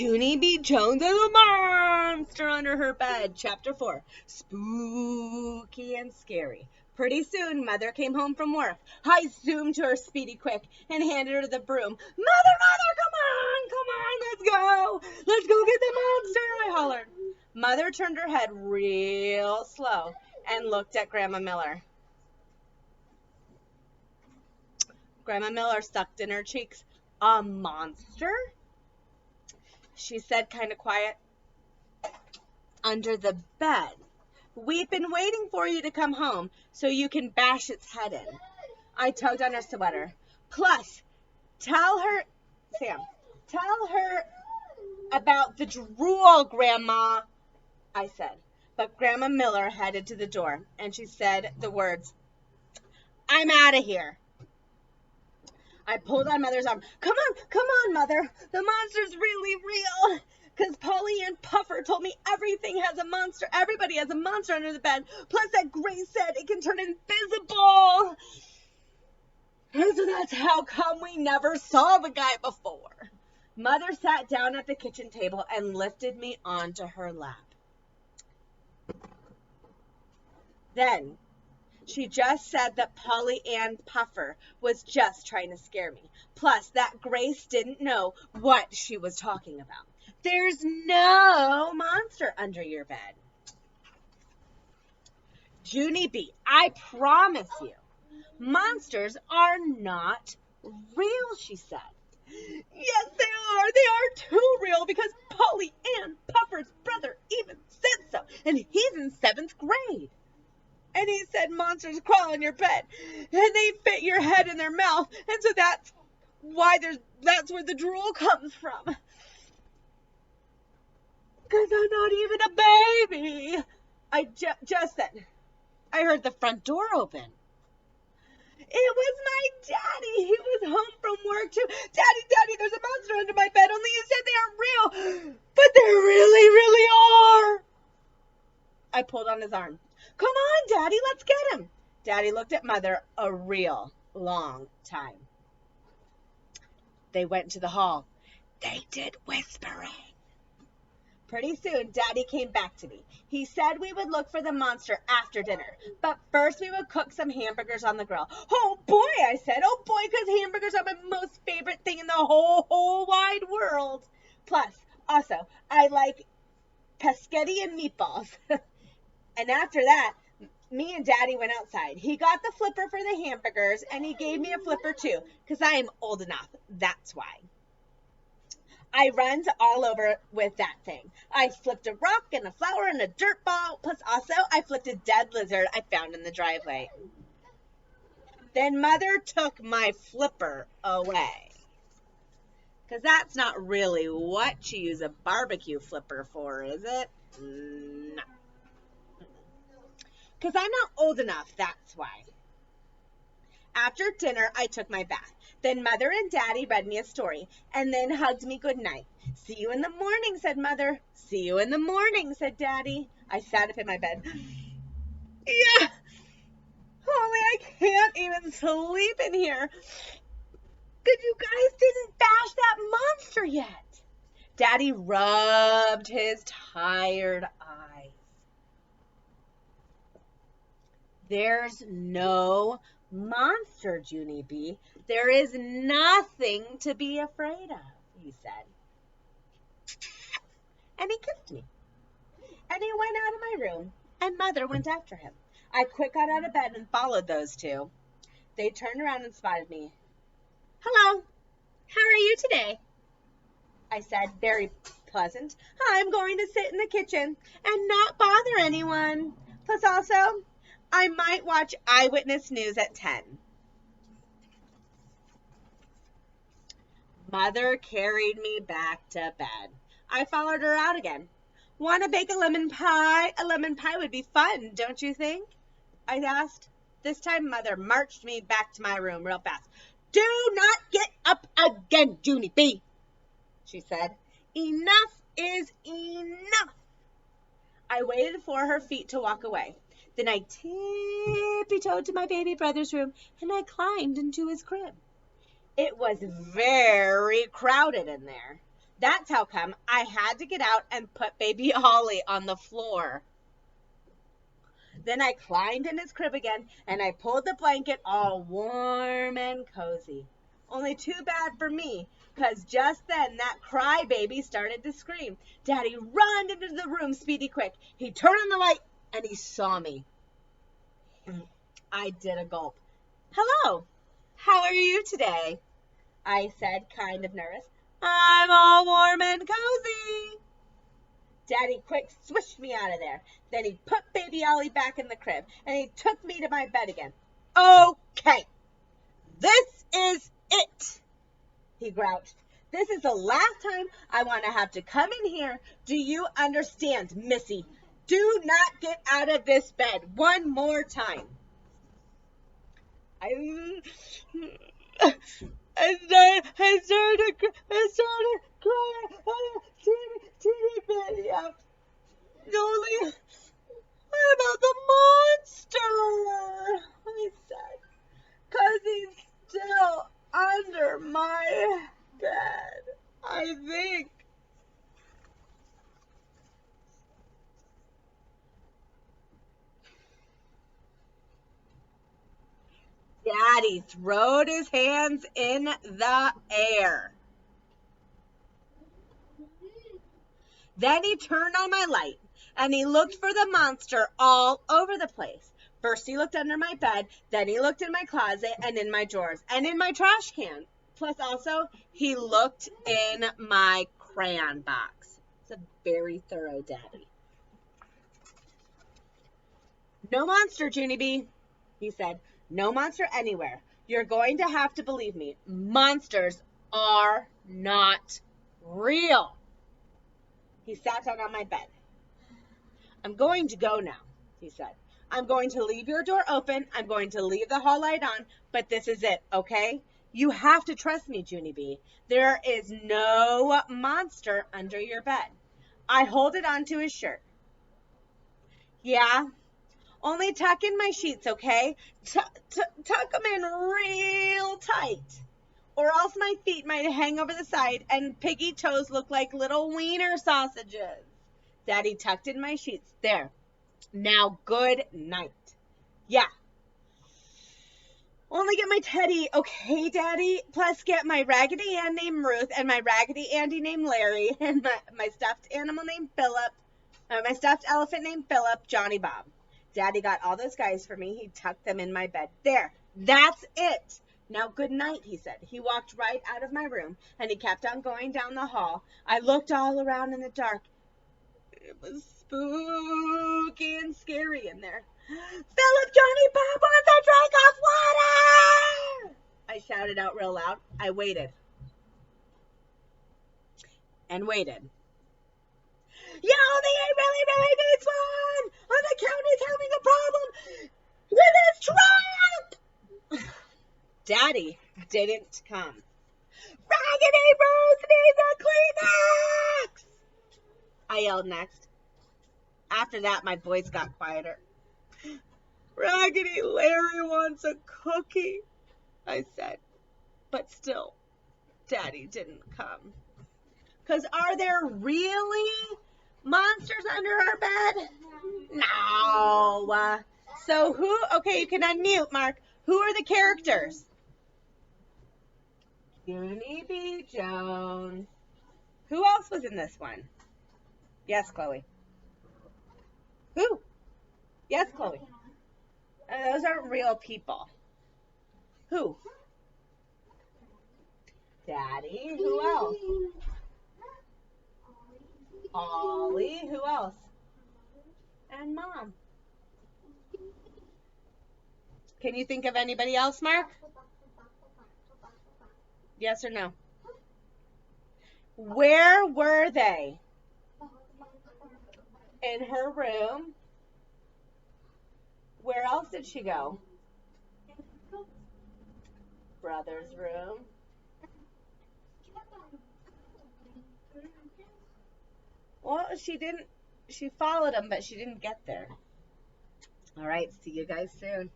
Junie B. Jones is a monster under her bed. Chapter 4. Spooky and scary. Pretty soon, Mother came home from work. I zoomed to her speedy quick and handed her the broom. Mother, come on, let's go. Let's go get the monster, I hollered. Mother turned her head real slow and looked at Grandma Miller. Grandma Miller sucked in her cheeks. A monster? She said kind of quiet. Under the bed. We've been waiting for you to come home so you can bash its head in. I tugged on her sweater. Plus, tell her about the drool, Grandma, I said. But Grandma Miller headed to the door, and she said the words, I'm out of here. I pulled on Mother's arm. Come on, Mother. The monster's really real. Because Polly and Puffer told me everybody has a monster under the bed. Plus that Grace said it can turn invisible. And so that's how come we never saw the guy before. Mother sat down at the kitchen table and lifted me onto her lap. Then she just said that Polly and Puffer was just trying to scare me. Plus, that Grace didn't know what she was talking about. There's no monster under your bed. Junie B., I promise you, monsters are not real, she said. Yes, they are. They are too real because Polly and Puffer's brother even said so. And he's in 7th grade. And he said monsters crawl on your bed, and they fit your head in their mouth, and so that's where the drool comes from. Because I'm not even a baby. Just then, I heard the front door open. It was my daddy. He was home from work too. Daddy, there's a monster under my bed. Only you said they aren't real, but they really are. I pulled on his arm. Come on, Daddy, let's get him. Daddy looked at Mother a real long time. They went to the hall. They did whispering. Pretty soon, Daddy came back to me. He said we would look for the monster after dinner, but first we would cook some hamburgers on the grill. Oh, boy, I said. Oh, boy, because hamburgers are my most favorite thing in the whole wide world. Plus, also, I like pescetti and meatballs. And after that, me and Daddy went outside. He got the flipper for the hamburgers, and he gave me a flipper too, because I am old enough. That's why. I runs all over with that thing. I flipped a rock and a flower and a dirt ball, plus also I flipped a dead lizard I found in the driveway. Then Mother took my flipper away. Because that's not really what you use a barbecue flipper for, is it? No. Because I'm not old enough, that's why. After dinner, I took my bath. Then Mother and Daddy read me a story, and then hugged me goodnight. See you in the morning, said Mother. See you in the morning, said Daddy. I sat up in my bed. Yeah, only I can't even sleep in here. Because you guys didn't bash that monster yet. Daddy rubbed his tired eyes. There's no monster, Junie B. There is nothing to be afraid of, he said. And he kissed me. And he went out of my room, and Mother went after him. I quick got out of bed and followed those two. They turned around and spotted me. Hello, how are you today? I said, very pleasant. I'm going to sit in the kitchen and not bother anyone. Plus also, I might watch Eyewitness News at 10. Mother carried me back to bed. I followed her out again. Want to bake a lemon pie? A lemon pie would be fun, don't you think? I asked. This time Mother marched me back to my room real fast. Do not get up again, Junie B., she said. Enough is enough. I waited for her feet to walk away. Then I tippy-toed to my baby brother's room, and I climbed into his crib. It was very crowded in there. That's how come I had to get out and put baby Ollie on the floor. Then I climbed in his crib again, and I pulled the blanket all warm and cozy. Only too bad for me, 'cause just then that crybaby started to scream. Daddy ran into the room speedy quick. He turned on the light, and he saw me. I did a gulp. Hello, how are you today? I said, kind of nervous. I'm all warm and cozy. Daddy quick swished me out of there. Then he put baby Ollie back in the crib, and he took me to my bed again. Okay, this is it, he grouched. This is the last time I want to have to come in here. Do you understand, Missy? Do not get out of this bed one more time. I started crying. Teeny out. Only, what about the monster? I said, 'cause he's still under my bed, I think. Daddy throwed his hands in the air. Then he turned on my light, and he looked for the monster all over the place. First he looked under my bed, then he looked in my closet and in my drawers and in my trash can. Plus also, he looked in my crayon box. It's a very thorough daddy. No monster, Junie B, he said. No monster anywhere. You're going to have to believe me. Monsters are not real. He sat down on my bed. I'm going to go now, he said. I'm going to leave your door open. I'm going to leave the hall light on, but this is it, okay? You have to trust me, Junie B. There is no monster under your bed. I hold it onto his shirt. Yeah? Only tuck in my sheets, okay? Tuck them in real tight. Or else my feet might hang over the side and piggy toes look like little wiener sausages. Daddy tucked in my sheets. There. Now, good night. Yeah. Only get my teddy, okay, Daddy? Plus get my Raggedy Ann named Ruth and my Raggedy Andy named Larry and my stuffed animal named Philip, my stuffed elephant named Philip, Johnny Bob. Daddy got all those guys for me. He tucked them in my bed. There. That's it. Now, good night, he said. He walked right out of my room, and he kept on going down the hall. I looked all around in the dark. It was spooky and scary in there. Philip, Johnny Bob wants a drink of water! I shouted out real loud. I waited. And waited. You only really needs one! On account he's having a problem with his trap! Daddy didn't come. Raggedy Rose needs a Kleenex! I yelled next. After that, my voice got quieter. Raggedy Larry wants a cookie, I said. But still, Daddy didn't come. 'Cause are there really monsters under our bed? No. So who, okay, you can unmute, Mark. Who are the characters? Junie B. Jones. Who else was in this one? Yes, Chloe. Who? Yes, Chloe. Those aren't real people. Who? Daddy. Who else? Ollie. Who else? And Mom. Can you think of anybody else, Mark? Yes or no? Where were they? In her room. Where else did she go? Brother's room. Well, she followed him, but she didn't get there. All right, see you guys soon.